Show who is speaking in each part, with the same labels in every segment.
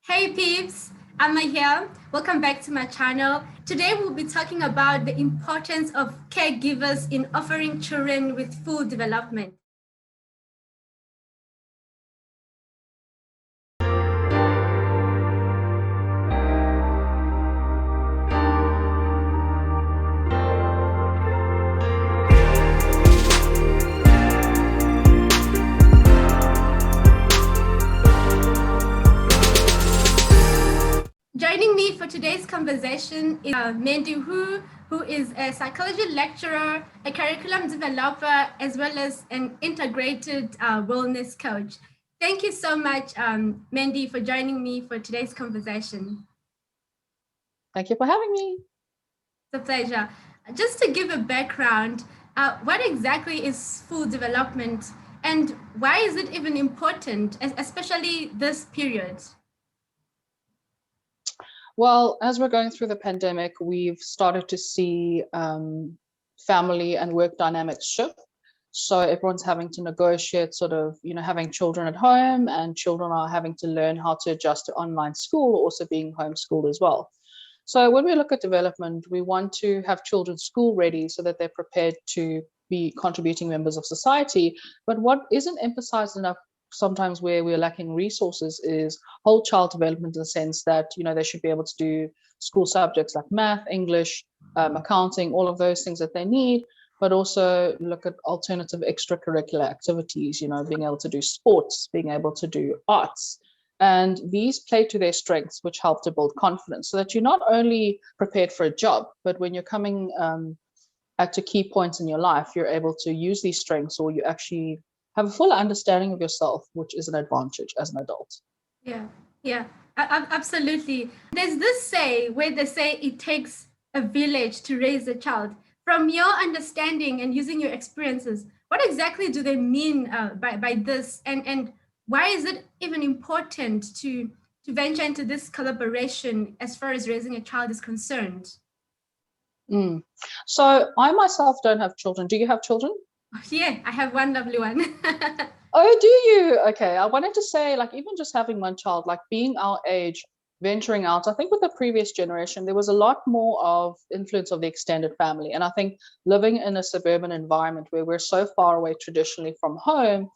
Speaker 1: Hey peeps, Amma here. Welcome back to my channel. Today we'll be talking about the importance of caregivers in offering children with full development. Joining me for today's conversation is Mandy Wu, who is a psychology lecturer, a curriculum developer, as well as an integrated wellness coach. Thank you so much, Mandy, for joining me for today's conversation.
Speaker 2: Thank you for having me.
Speaker 1: It's a pleasure. Just to give a background, what exactly is full development and why is it even important, especially this period?
Speaker 2: Well, as we're going through the pandemic, we've started to see family and work dynamics shift. So everyone's having to negotiate having children at home, and children are having to learn how to adjust to online school, also being homeschooled as well. So when we look at development, we want to have children school ready so that they're prepared to be contributing members of society. But what isn't emphasized enough sometimes where we're lacking resources is whole child development in the sense that, they should be able to do school subjects like math, English, accounting, all of those things that they need, but also look at alternative extracurricular activities, being able to do sports, being able to do arts. And these play to their strengths, which help to build confidence so that you're not only prepared for a job, but when you're coming at a key points in your life, you're able to use these strengths, or you actually have a full understanding of yourself, which is an advantage as an adult.
Speaker 1: Yeah, absolutely. There's this say where they say it takes a village to raise a child. From your understanding and using your experiences, what exactly do they mean by this? And why is it even important to venture into this collaboration as far as raising a child is concerned?
Speaker 2: So I myself don't have children. Do you have children?
Speaker 1: Yeah, I have one lovely one.
Speaker 2: Oh, do you? Okay. I wanted to say, like, even just having one child, like being our age, venturing out, I think with the previous generation, there was a lot more of influence of the extended family. And I think living in a suburban environment where we're so far away traditionally from home,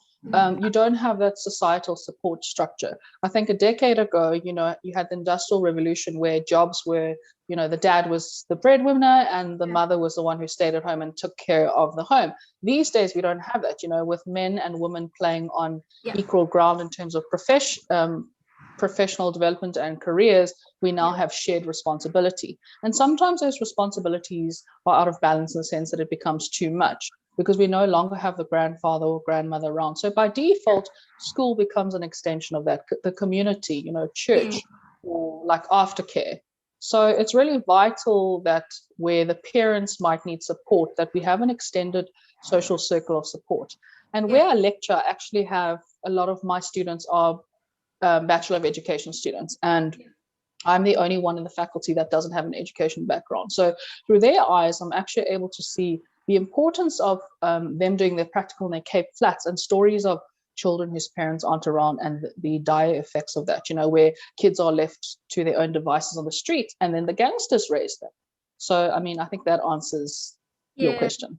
Speaker 2: you don't have that societal support structure. I think a decade ago, you had the Industrial Revolution where jobs were, the dad was the breadwinner and the mother was the one who stayed at home and took care of the home. These days, we don't have that, with men and women playing on equal ground in terms of professional development and careers. We now have shared responsibility. And sometimes those responsibilities are out of balance in the sense that it becomes too much because we no longer have the grandfather or grandmother around. So by default, school becomes an extension of that, the community, church, or like aftercare. So it's really vital that where the parents might need support, that we have an extended social circle of support. And where I lecture, I actually have a lot of my students are Bachelor of Education students, and I'm the only one in the faculty that doesn't have an education background. So through their eyes, I'm actually able to see the importance of them doing their practical in their Cape Flats and stories of children whose parents aren't around and the dire effects of that, where kids are left to their own devices on the street and then the gangsters raise them. So, I mean, I think that answers your question.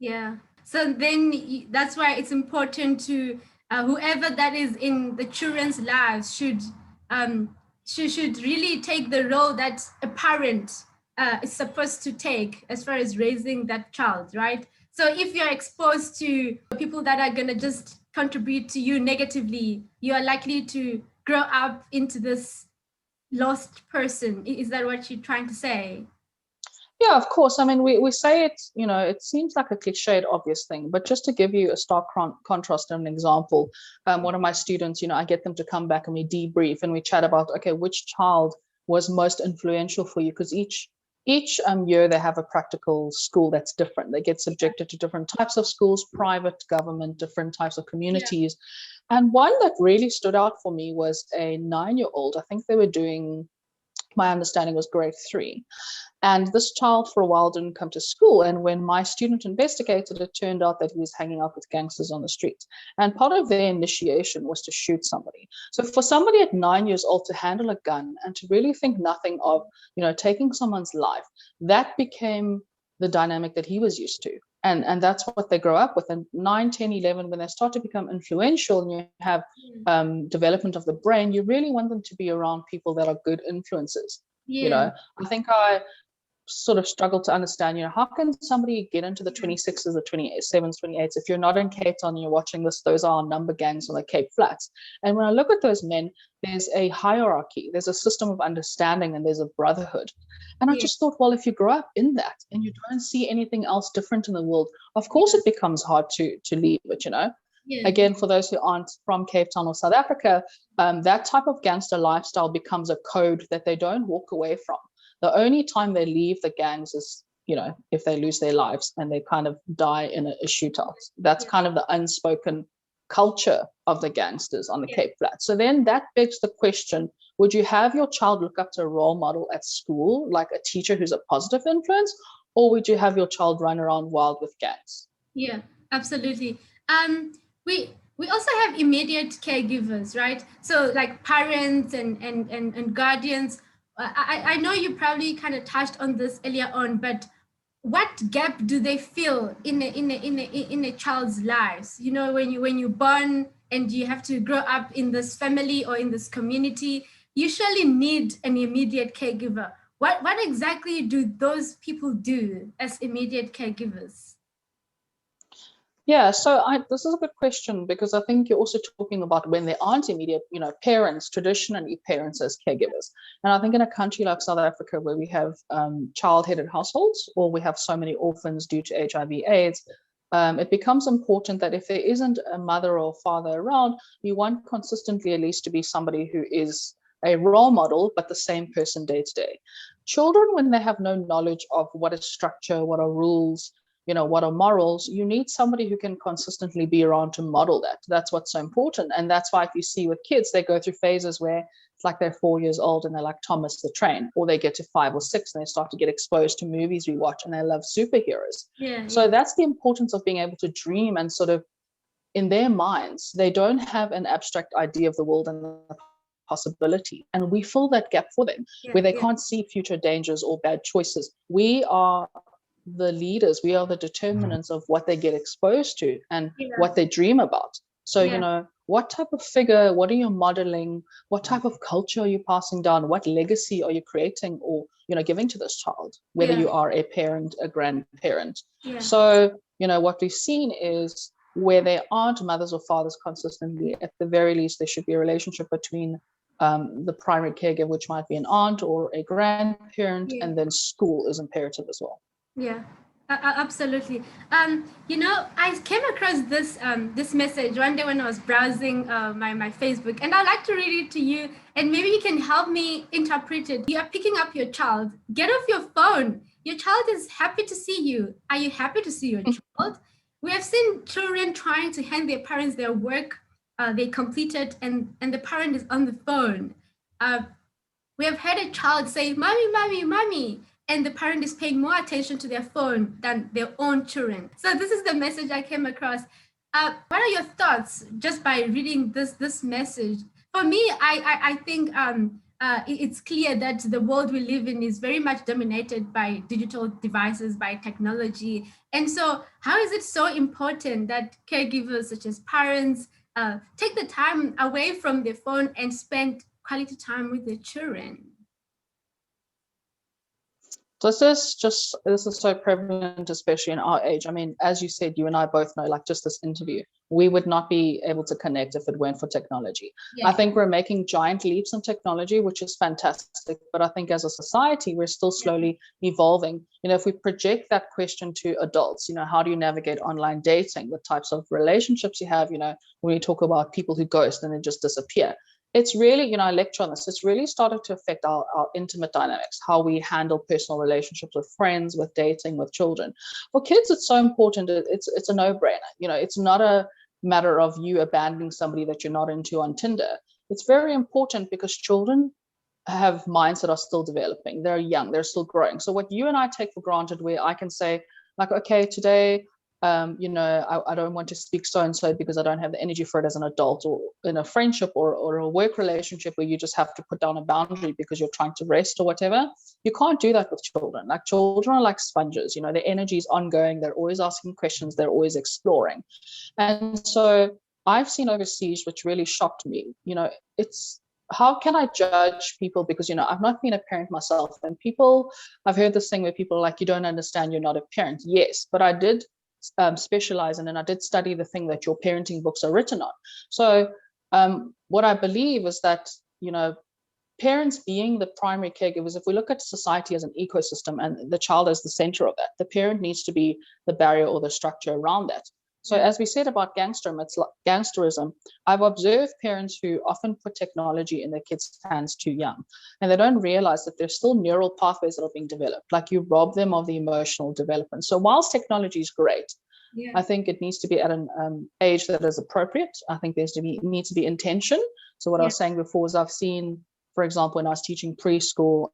Speaker 1: Yeah. So then that's why it's important to whoever that is in the children's lives should really take the role that a parent is supposed to take as far as raising that child, right? So if you're exposed to people that are going to just contribute to you negatively, you are likely to grow up into this lost person. Is that what you're trying to say?
Speaker 2: Yeah, of course. I mean, we say it, it seems like a cliched, obvious thing, but just to give you a stark contrast and an example, one of my students, I get them to come back and we debrief and we chat about, okay, which child was most influential for you? Because each year they have a practical school that's different. They get subjected to different types of schools, private, government, different types of communities. And one that really stood out for me was a 9-year-old. I think they were doing my understanding was grade 3. And this child for a while didn't come to school. And when my student investigated, it turned out that he was hanging out with gangsters on the street. And part of their initiation was to shoot somebody. So for somebody at 9 years old to handle a gun and to really think nothing of, taking someone's life, that became the dynamic that he was used to. And that's what they grow up with. And 9, 10, 11, when they start to become influential and you have development of the brain, you really want them to be around people that are good influences.
Speaker 1: Yeah.
Speaker 2: I think I sort of struggle to understand, how can somebody get into the 26s, the 27s, 28s? If you're not in Cape Town and you're watching this, those are our number gangs on the Cape Flats. And when I look at those men, there's a hierarchy, there's a system of understanding, and there's a brotherhood. And I just thought, well, if you grow up in that and you don't see anything else different in the world, of course it becomes hard to leave it,
Speaker 1: Yeah.
Speaker 2: Again, for those who aren't from Cape Town or South Africa, that type of gangster lifestyle becomes a code that they don't walk away from. The only time they leave the gangs is, if they lose their lives and they kind of die in a shootout. That's kind of the unspoken culture of the gangsters on the Cape Flats. So then that begs the question, would you have your child look up to a role model at school, like a teacher who's a positive influence, or would you have your child run around wild with gangs?
Speaker 1: Yeah, absolutely. We also have immediate caregivers, right? So like parents and guardians. I know you probably kind of touched on this earlier on, but what gap do they fill in a child's lives? When you're born and you have to grow up in this family or in this community, you surely need an immediate caregiver. What exactly do those people do as immediate caregivers?
Speaker 2: Yeah, so this is a good question, because I think you're also talking about when there aren't immediate, parents, traditionally parents as caregivers. And I think in a country like South Africa, where we have child-headed households, or we have so many orphans due to HIV/AIDS, it becomes important that if there isn't a mother or father around, you want consistently at least to be somebody who is a role model, but the same person day to day. Children, when they have no knowledge of what is structure, what are rules, what are morals, you need somebody who can consistently be around to model that. That's what's so important. And that's why if you see with kids, they go through phases where it's like they're 4 years old and they're like Thomas the Train, or they get to 5 or 6 and they start to get exposed to movies we watch and they love superheroes. So that's the importance of being able to dream, and sort of in their minds, they don't have an abstract idea of the world and the possibility. And we fill that gap for them, where they can't see future dangers or bad choices. We are the leaders, we are the determinants of what they get exposed to and what they dream about. So what type of figure, what are you modeling, what type of culture are you passing down, what legacy are you creating or giving to this child, whether you are a parent, a grandparent. So what we've seen is, where there aren't mothers or fathers consistently, at the very least there should be a relationship between the primary caregiver, which might be an aunt or a grandparent, and then school is imperative as well.
Speaker 1: Yeah, absolutely. I came across this message one day when I was browsing my Facebook, and I'd like to read it to you, and maybe you can help me interpret it. You are picking up your child. Get off your phone. Your child is happy to see you. Are you happy to see your child? We have seen children trying to hand their parents their work they completed, and the parent is on the phone. We have had a child say, "Mommy, mommy, mommy," and the parent is paying more attention to their phone than their own children. So this is the message I came across. What are your thoughts just by reading this message? For me, I think it's clear that the world we live in is very much dominated by digital devices, by technology. And so how is it so important that caregivers such as parents take the time away from their phone and spend quality time with their children?
Speaker 2: This is so prevalent, especially in our age. I mean, as you said, you and I both know, like just this interview, we would not be able to connect if it weren't for technology. I think we're making giant leaps in technology, which is fantastic. But I think as a society, we're still slowly evolving. If we project that question to adults, how do you navigate online dating, the types of relationships you have, when we talk about people who ghost and then just disappear. It's really, I lecture on this, it's really started to affect our intimate dynamics, how we handle personal relationships with friends, with dating, with children. For kids, it's so important. It's a no-brainer. It's not a matter of you abandoning somebody that you're not into on Tinder. It's very important because children have minds that are still developing. They're young, they're still growing. So what you and I take for granted, where I can say, like, okay, today, I don't want to speak so and so because I don't have the energy for it as an adult, or in a friendship or a work relationship where you just have to put down a boundary because you're trying to rest or whatever. You can't do that with children. Like, children are like sponges, their energy is ongoing. They're always asking questions. They're always exploring. And so I've seen overseas, which really shocked me, it's, how can I judge people? Because, I've not been a parent myself, and I've heard this thing where people are like, you don't understand, you're not a parent. Yes, but I did specialize in, and I did study the thing that your parenting books are written on. So what I believe is that, parents being the primary caregivers, if we look at society as an ecosystem and the child as the center of that, the parent needs to be the barrier or the structure around that. So as we said about gangsterism, I've observed parents who often put technology in their kids' hands too young, and they don't realize that there's still neural pathways that are being developed. Like, you rob them of the emotional development. So whilst technology is great, I think it needs to be at an age that is appropriate. I think needs to be intention. So what I was saying before is, I've seen, for example, when I was teaching preschool,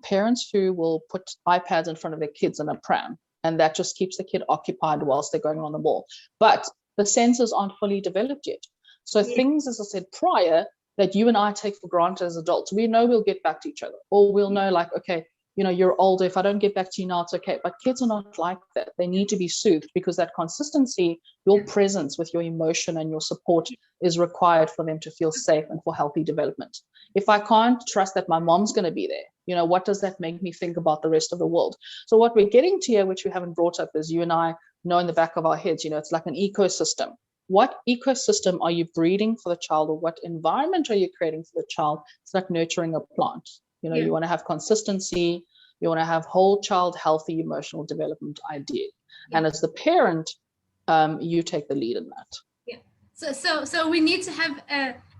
Speaker 2: parents who will put iPads in front of their kids in a pram, and that just keeps the kid occupied whilst they're going on the mall. But the senses aren't fully developed yet. So things, as I said prior, that you and I take for granted as adults, we know we'll get back to each other, or we'll know, like, okay, you're older. If I don't get back to you now, it's okay. But kids are not like that. They need to be soothed, because that consistency, your presence with your emotion and your support is required for them to feel safe and for healthy development. If I can't trust that my mom's going to be there, what does that make me think about the rest of the world? So what we're getting to here, which we haven't brought up, is you and I know in the back of our heads, it's like an ecosystem. What ecosystem are you breeding for the child, or what environment are you creating for the child? It's like nurturing a plant. You want to have consistency. You want to have whole child, healthy emotional development, ideally. And as the parent, you take the lead in that.
Speaker 1: So we need to have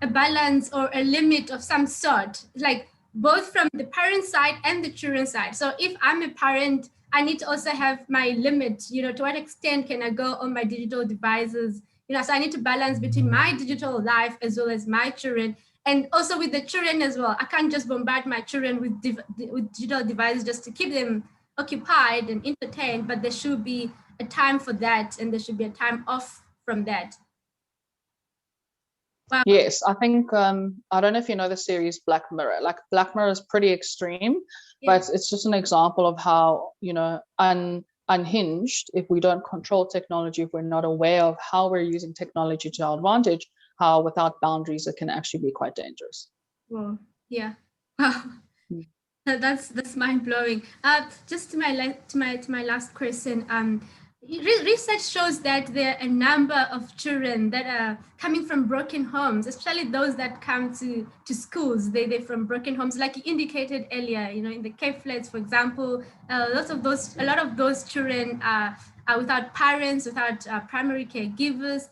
Speaker 1: a balance or a limit of some sort, like both from the parent side and the children side. So if I'm a parent, I need to also have my limit, to what extent can I go on my digital devices? So I need to balance between my digital life as well as my children, and also with the children as well. I can't just bombard my children with digital devices just to keep them occupied and entertained, but there should be a time for that, and there should be a time off from that.
Speaker 2: Wow. Yes, I think, I don't know if you know the series Black Mirror. Like, Black Mirror is pretty extreme, but it's just an example of how, unhinged, if we don't control technology, if we're not aware of how we're using technology to our advantage, how without boundaries it can actually be quite dangerous.
Speaker 1: Well, yeah. Wow. That's mind-blowing. Just to my last question, research shows that there are a number of children that are coming from broken homes, especially those that come to schools. They're from broken homes, like you indicated earlier. In the cave flats, for example, a lot of those children are without parents, without primary caregivers.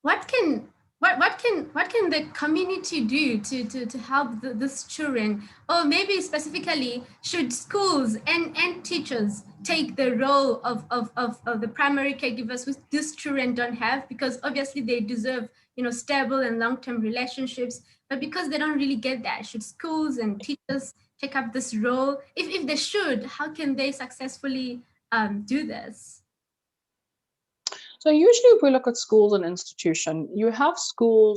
Speaker 1: What can the community do to help these children? Or maybe specifically, should schools and teachers take the role of the primary caregivers, which these children don't have? Because obviously they deserve stable and long-term relationships, but because they don't really get that, should schools and teachers take up this role? If they should, how can they successfully do this?
Speaker 2: So usually if we look at schools and institution, you have school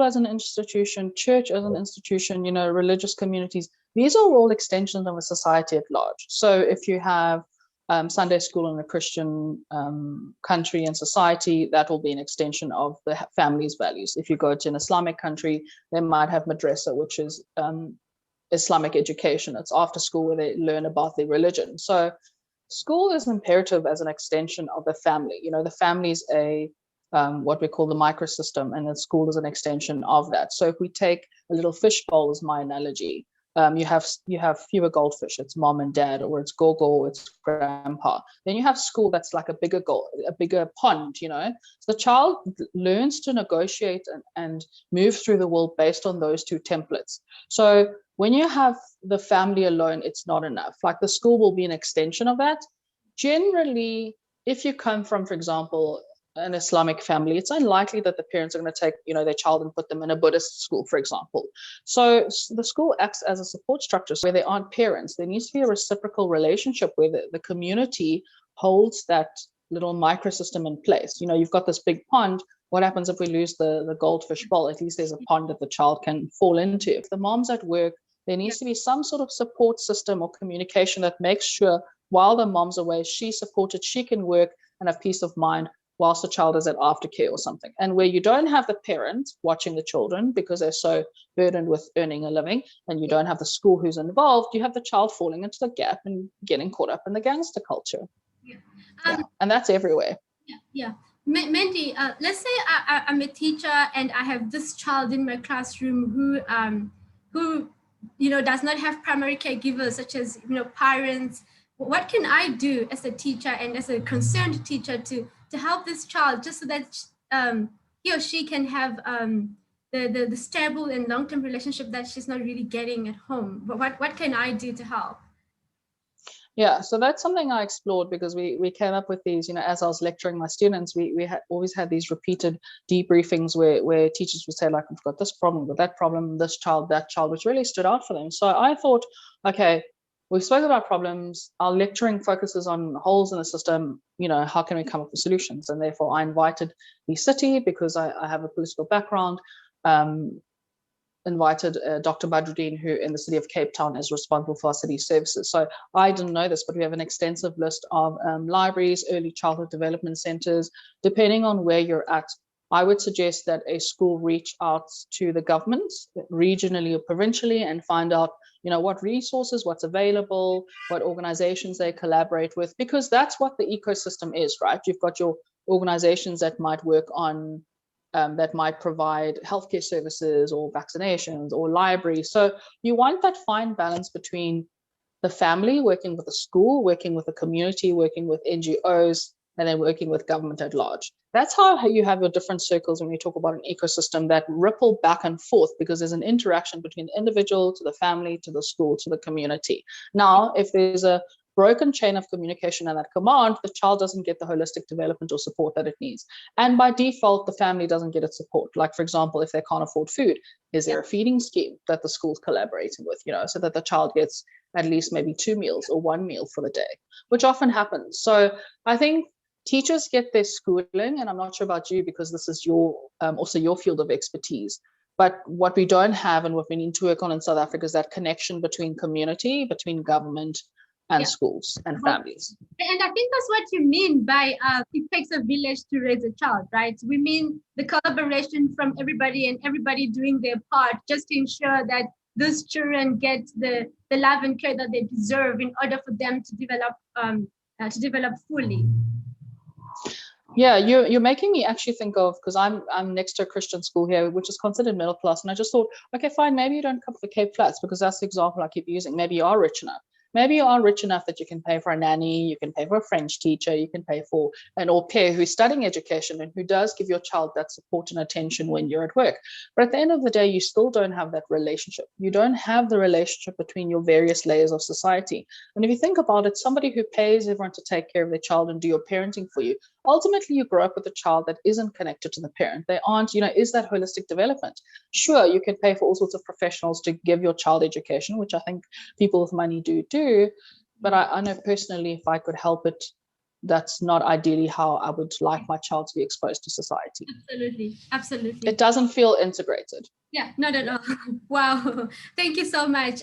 Speaker 2: as an institution, church as an institution, religious communities. These are all extensions of a society at large. So if you have Sunday school in a Christian country and society, that will be an extension of the family's values. If you go to an Islamic country, they might have madrasa, which is Islamic education. It's after school where they learn about their religion. So school is imperative as an extension of the family. The family is what we call the microsystem, and the school is an extension of that. So if we take a little fishbowl as my analogy, you have fewer goldfish. It's mom and dad, or it's gogo, it's grandpa. Then you have school that's like a bigger pond. So the child learns to negotiate and move through the world based on those two templates. So when you have the family alone, it's not enough. Like, the school will be an extension of that. Generally, if you come from, for example, an Islamic family, it's unlikely that the parents are going to take, their child and put them in a Buddhist school, for example. So the school acts as a support structure. So where there aren't parents, there needs to be a reciprocal relationship where the community holds that little microsystem in place. You've got this big pond. What happens if we lose the goldfish bowl? At least there's a pond that the child can fall into. If the mom's at work, there needs to be some sort of support system or communication that makes sure while the mom's away, she's supported, she can work and have peace of mind whilst the child is at aftercare or something. And where you don't have the parent watching the children because they're so burdened with earning a living, and you don't have the school who's involved, you have the child falling into the gap and getting caught up in the gangster culture. And that's everywhere.
Speaker 1: Mandy, let's say I'm a teacher and I have this child in my classroom who does not have primary caregivers such as parents. What can I do as a teacher and as a concerned teacher to help this child, just so that he or she can have the stable and long-term relationship that she's not really getting at home? What can I do to help?
Speaker 2: Yeah, so that's something I explored because we came up with these, as I was lecturing my students, we always had these repeated debriefings where teachers would say, like, we've got this problem, with that problem, this child, that child, which really stood out for them. So I thought, okay, we've spoken about problems. Our lecturing focuses on holes in the system. How can we come up with solutions? And therefore, I invited the city, because I have a political background, invited Dr. Badruddin, who in the city of Cape Town is responsible for our city services. So I didn't know this, but we have an extensive list of libraries, early childhood development centers. Depending on where you're at, I would suggest that a school reach out to the government regionally or provincially and find out, what resources, what's available, what organizations they collaborate with, because that's what the ecosystem is, right? You've got your organizations that might work on that might provide healthcare services or vaccinations or libraries. So you want that fine balance between the family working with the school, working with the community, working with NGOs, and then working with government at large. That's how you have your different circles when you talk about an ecosystem that ripple back and forth, because there's an interaction between the individual to the family, to the school, to the community. Now, if there's a broken chain of communication and that command, the child doesn't get the holistic development or support that it needs. And by default, the family doesn't get its support. Like, for example, if they can't afford food, is there a feeding scheme that the school's collaborating with, so that the child gets at least maybe 2 meals or 1 meal for the day, which often happens. So I think teachers get their schooling, and I'm not sure about you because this is your also your field of expertise. But what we don't have and what we need to work on in South Africa is that connection between community, between government, and schools and families.
Speaker 1: And I think that's what you mean by it takes a village to raise a child, right? We mean the collaboration from everybody and everybody doing their part just to ensure that those children get the love and care that they deserve in order for them to develop fully.
Speaker 2: Yeah, you're making me actually think of, because I'm next to a Christian school here, which is considered middle class, and I just thought, okay, fine, maybe you don't come for Cape Flats, because that's the example I keep using. Maybe you are rich enough. Maybe you are rich enough that you can pay for a nanny, you can pay for a French teacher, you can pay for an au pair who's studying education and who does give your child that support and attention when you're at work. But at the end of the day, you still don't have that relationship. You don't have the relationship between your various layers of society. And if you think about it, somebody who pays everyone to take care of their child and do your parenting for you, ultimately you grow up with a child that isn't connected to the parent. They aren't, is that holistic development? Sure, you can pay for all sorts of professionals to give your child education, which I think people with money do. But I know personally, if I could help it, that's not ideally how I would like my child to be exposed to society.
Speaker 1: Absolutely.
Speaker 2: It doesn't feel integrated.
Speaker 1: Yeah, not at all. Wow. Thank you so much.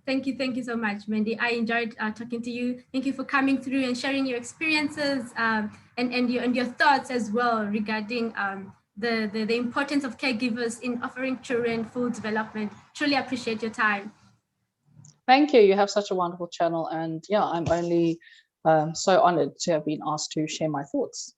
Speaker 1: Thank you so much, Mandy. I enjoyed talking to you. Thank you for coming through and sharing your experiences and your thoughts as well regarding the importance of caregivers in offering children full development. Truly appreciate your time.
Speaker 2: Thank you. You have such a wonderful channel. And yeah, I'm only so honored to have been asked to share my thoughts.